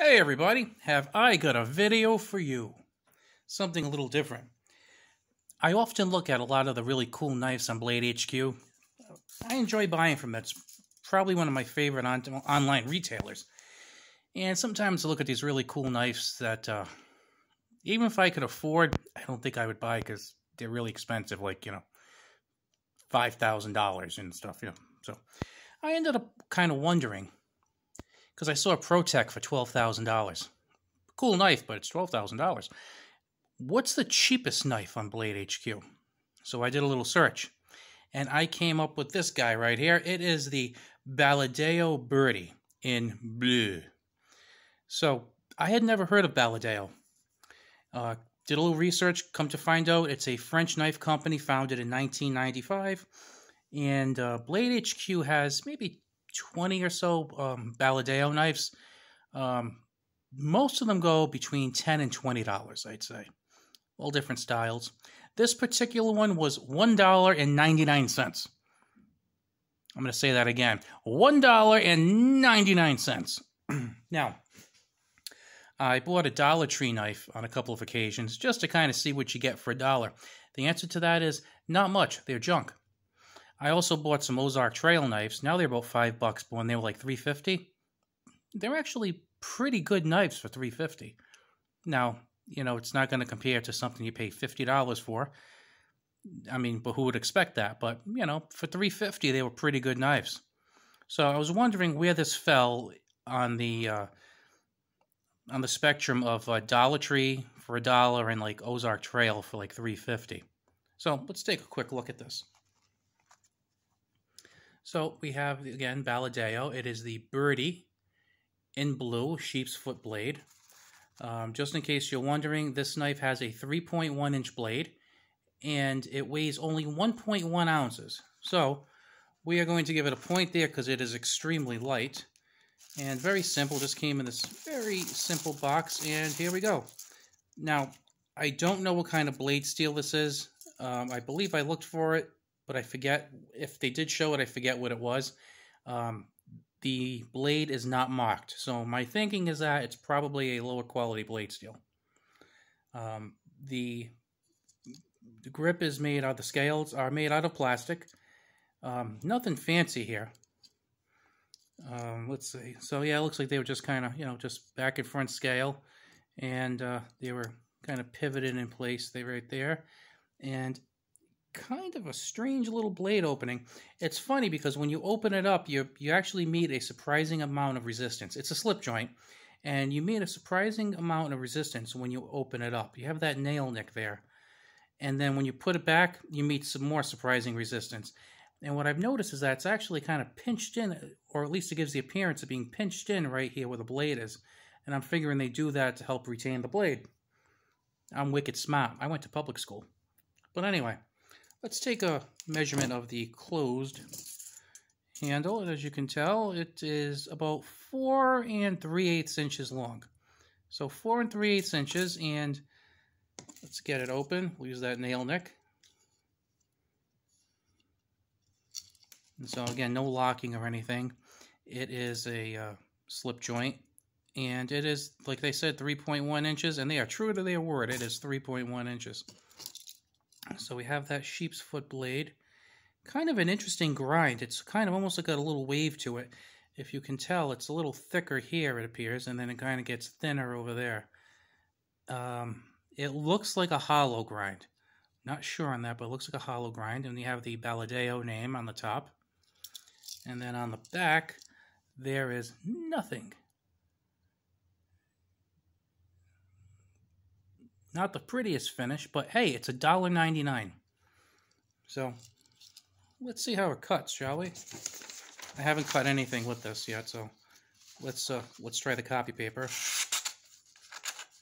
Hey everybody, have I got a video for you. Something a little different. I often look at a lot of the really cool knives on Blade HQ. I enjoy buying from them. It's probably one of my favorite online retailers. And sometimes I look at these really cool knives that even if I could afford, I don't think I would buy because they're really expensive, like, $5,000 and stuff, So I ended up kind of wondering, because I saw a ProTech for $12,000. Cool knife, but it's $12,000. What's the cheapest knife on Blade HQ? So I did a little search, and I came up with this guy right here. It is the Baladeo Birdy in blue. So I had never heard of Baladeo. Did a little research, come to find out it's a French knife company founded in 1995, and Blade HQ has maybe 20 or so Baladeo knives. Most of them go between $10 and $20, I'd say. All different styles. This particular one was $1.99. I'm going to say that again. $1.99. Now, I bought a Dollar Tree knife on a couple of occasions just to kind of see what you get for $1. The answer to that is not much. They're junk. I also bought some Ozark Trail knives. Now they're about $5, but when they were like $3.50, they're actually pretty good knives for $3.50. Now, it's not going to compare to something you pay $50 for. I mean, but who would expect that? But, for $3.50, they were pretty good knives. So I was wondering where this fell on the spectrum of Dollar Tree for $1 and like Ozark Trail for like $3.50. So let's take a quick look at this. So we have, again, Baladeo. It is the Birdy in blue, sheep's foot blade. Just in case you're wondering, this knife has a 3.1-inch blade, and it weighs only 1.1 ounces. So we are going to give it a point there because it is extremely light. And very simple, just came in this very simple box, and here we go. Now, I don't know what kind of blade steel this is. I believe I looked for it, but I forget. If they did show it, I forget what it was. The blade is not marked, so my thinking is that it's probably a lower quality blade steel. The grip is made out, the scales are made out of plastic. Nothing fancy here. Let's see. So yeah, it looks like they were just kind of, just back and front scale, and they were kind of pivoted in place. They right there, and kind of a strange little blade opening. It's funny because when you open it up, you actually meet a surprising amount of resistance. It's a slip joint, and you meet a surprising amount of resistance when you open it up. You have that nail nick there, and then when you put it back, you meet some more surprising resistance. And what I've noticed is that it's actually kind of pinched in, or at least it gives the appearance of being pinched in right here where the blade is. And I'm figuring they do that to help retain the blade. I'm wicked smart. I went to public school. But anyway, let's take a measurement of the closed handle. And as you can tell, it is about 4 3/8 inches long. So 4 3/8 inches, and let's get it open. We'll use that nail nick. And so again, no locking or anything. It is a slip joint, and it is, like they said, 3.1 inches, and they are true to their word. It is 3.1 inches. So we have that sheep's foot blade. Kind of an interesting grind. It's kind of almost like got a little wave to it. If you can tell, it's a little thicker here, it appears, and then it kind of gets thinner over there. It looks like a hollow grind. Not sure on that, but it looks like a hollow grind. And you have the Baladeo name on the top. And then on the back, there is nothing. Not the prettiest finish, but hey, it's $1.99. So let's see how it cuts, shall we? I haven't cut anything with this yet, so let's try the copy paper.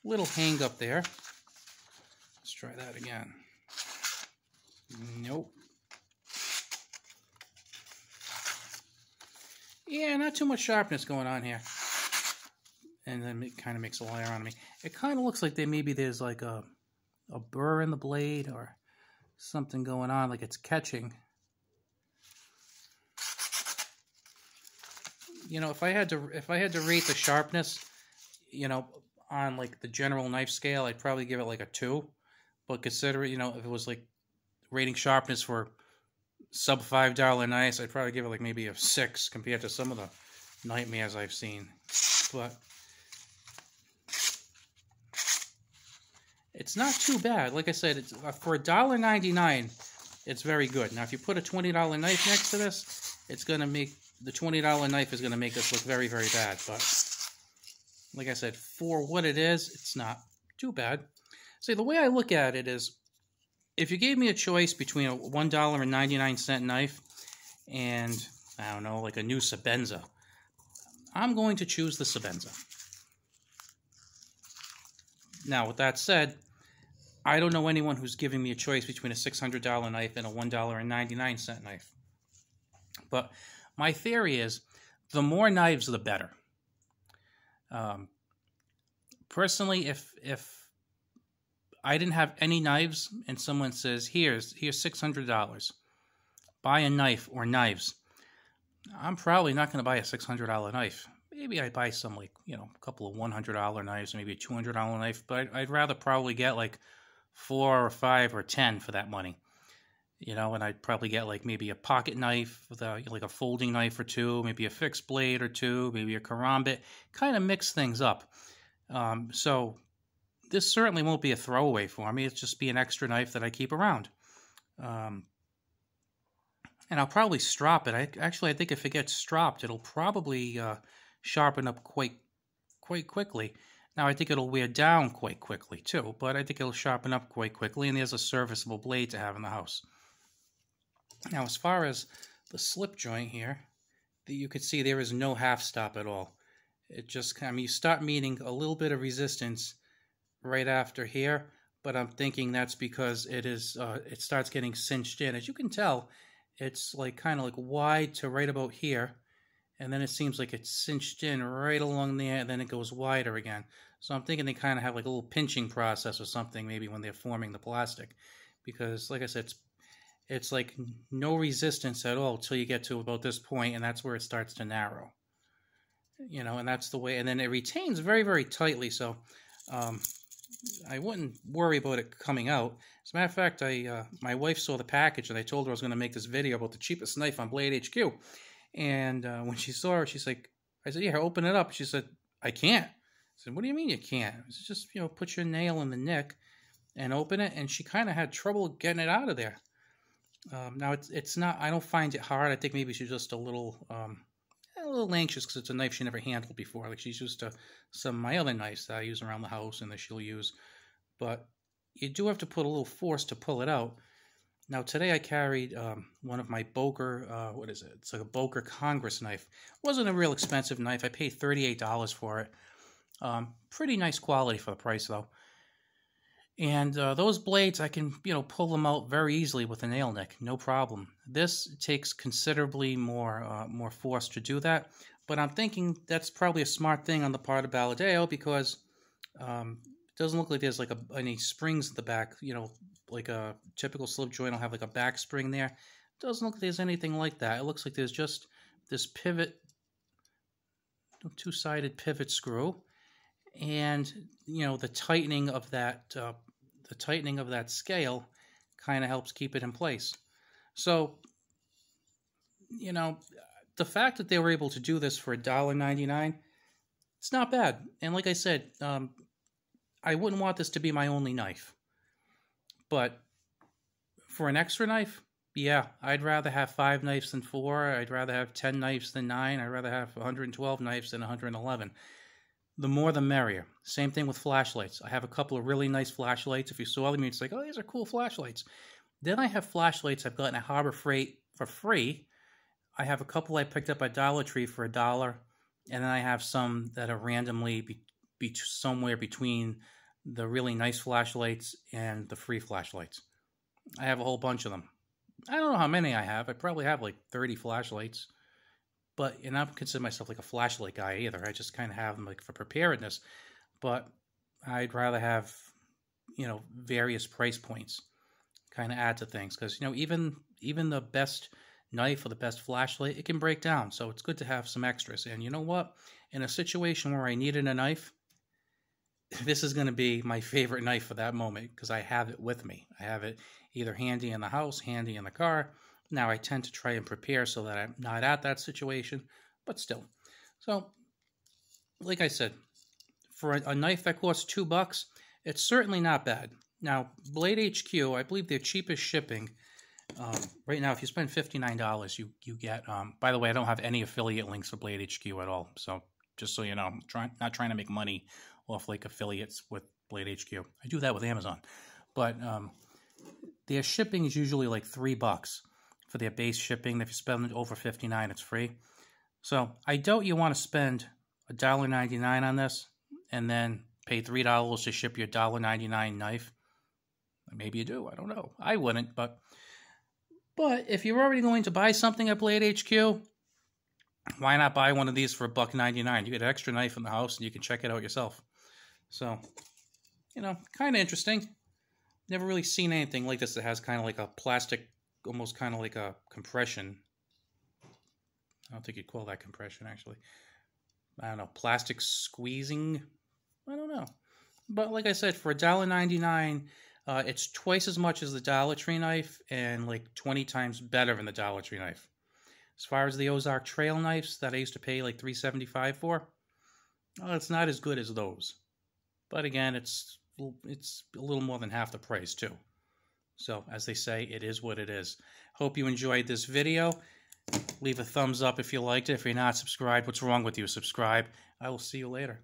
Little hang up there. Let's try that again. Nope. Yeah, not too much sharpness going on here. And then it kind of makes a layer on me. It kind of looks like maybe there's like a burr in the blade or something going on, like it's catching. If I had to rate the sharpness, you know, on like the general knife scale, I'd probably give it like a 2. But consider, you know, if it was like rating sharpness for sub $5 knives, I'd probably give it like maybe a 6 compared to some of the nightmares I've seen. But it's not too bad. Like I said, it's, for $1.99, it's very good. Now, if you put a $20 knife next to this, it's going to make, the $20 knife is going to make this look very, very bad. But like I said, for what it is, it's not too bad. See, the way I look at it is, if you gave me a choice between a $1.99 knife and, I don't know, like a new Sebenza, I'm going to choose the Sebenza. Now, with that said, I don't know anyone who's giving me a choice between a $600 knife and a $1.99 knife. But my theory is, the more knives, the better. Personally, if I didn't have any knives and someone says, here's $600, buy a knife or knives, I'm probably not going to buy a $600 knife. Maybe I'd buy some, like, you know, a couple of $100 knives, maybe a $200 knife, but I'd rather probably get like 4 or 5 or 10 for that money. You know, and I'd probably get like maybe a pocket knife with like a folding knife or 2, maybe a fixed blade or 2, maybe a karambit, kind of mix things up. So this certainly won't be a throwaway for me. It's just be an extra knife that I keep around. And I'll probably strop it. I think if it gets stropped, it'll probably sharpen up quite quickly. Now, I think it'll wear down quite quickly too, but I think it'll sharpen up quite quickly, and there's a serviceable blade to have in the house. Now, as far as the slip joint here, you can see there is no half stop at all. It just, I mean, you start meeting a little bit of resistance right after here, but I'm thinking that's because it starts getting cinched in. As you can tell, it's like kind of like wide to right about here, and then it seems like it's cinched in right along there, and then it goes wider again. So I'm thinking they kind of have like a little pinching process or something, maybe when they're forming the plastic, because like I said, it's like no resistance at all till you get to about this point, and that's where it starts to narrow. You know, and that's the way, and then it retains very, very tightly, so I wouldn't worry about it coming out. As a matter of fact, my wife saw the package, and I told her I was going to make this video about the cheapest knife on Blade HQ. And when she saw it, she's like, I said, yeah, open it up. She said, I can't. I said, what do you mean you can't? It's just, you know, put your nail in the nick and open it. And she kind of had trouble getting it out of there. Now, it's not, I don't find it hard. I think maybe she's just a little anxious because it's a knife she never handled before. Like, she's used to some of my other knives that I use around the house and that she'll use. But you do have to put a little force to pull it out. Now, today I carried one of my Boker, what is it? It's like a Boker Congress knife. It wasn't a real expensive knife. I paid $38 for it. Pretty nice quality for the price, though. And those blades, I can, you know, pull them out very easily with a nail nick, no problem. This takes considerably more force to do that. But I'm thinking that's probably a smart thing on the part of Baladeo, because it doesn't look like there's like any springs at the back, you know, like a typical slip joint will have like a back spring there. It doesn't look like there's anything like that. It looks like there's just this pivot, two-sided pivot screw, and you know, the tightening of that scale kind of helps keep it in place. So, you know, the fact that they were able to do this for $1.99, it's not bad. And like I said, I wouldn't want this to be my only knife. But for an extra knife, yeah, I'd rather have 5 knives than 4. I'd rather have 10 knives than 9. I'd rather have 112 knives than 111. The more the merrier. Same thing with flashlights. I have a couple of really nice flashlights. If you saw them, it's like, oh, these are cool flashlights. Then I have flashlights I've gotten at Harbor Freight for free. I have a couple I picked up at Dollar Tree for $1. And then I have some that are randomly somewhere between the really nice flashlights and the free flashlights. I have a whole bunch of them. I don't know how many I have. I probably have like 30 flashlights. But, and I don't consider myself like a flashlight guy either. I just kind of have them like for preparedness. But I'd rather have, you know, various price points kind of add to things. Because, you know, even the best knife or the best flashlight, it can break down. So it's good to have some extras. And you know what? In a situation where I needed a knife, this is going to be my favorite knife for that moment because I have it with me. I have it either handy in the house, handy in the car. Now, I tend to try and prepare so that I'm not at that situation, but still. So, like I said, for a knife that costs $2, it's certainly not bad. Now, Blade HQ, I believe their cheapest shipping, right now, if you spend $59, you get, by the way, I don't have any affiliate links for Blade HQ at all. So, just so you know, I'm not trying to make money off like affiliates with Blade HQ. I do that with Amazon. But their shipping is usually like $3 for their base shipping. If you spend over $59, it's free. So I doubt you want to spend $1.99 on this and then pay $3 to ship your $1.99 knife. Maybe you do. I don't know. I wouldn't. But if you're already going to buy something at Blade HQ, why not buy one of these for $1.99? You get an extra knife in the house and you can check it out yourself. So, you know, kind of interesting. Never really seen anything like this that has kind of like a plastic, almost kind of like a compression. I don't think you'd call that compression, actually. I don't know, plastic squeezing? I don't know. But like I said, for $1.99, it's twice as much as the Dollar Tree knife and like 20 times better than the Dollar Tree knife. As far as the Ozark Trail knives that I used to pay like $3.75 for, well, it's not as good as those. But again, it's a little more than half the price too. So, as they say, it is what it is. Hope you enjoyed this video. Leave a thumbs up if you liked it. If you're not subscribed, what's wrong with you? Subscribe. I will see you later.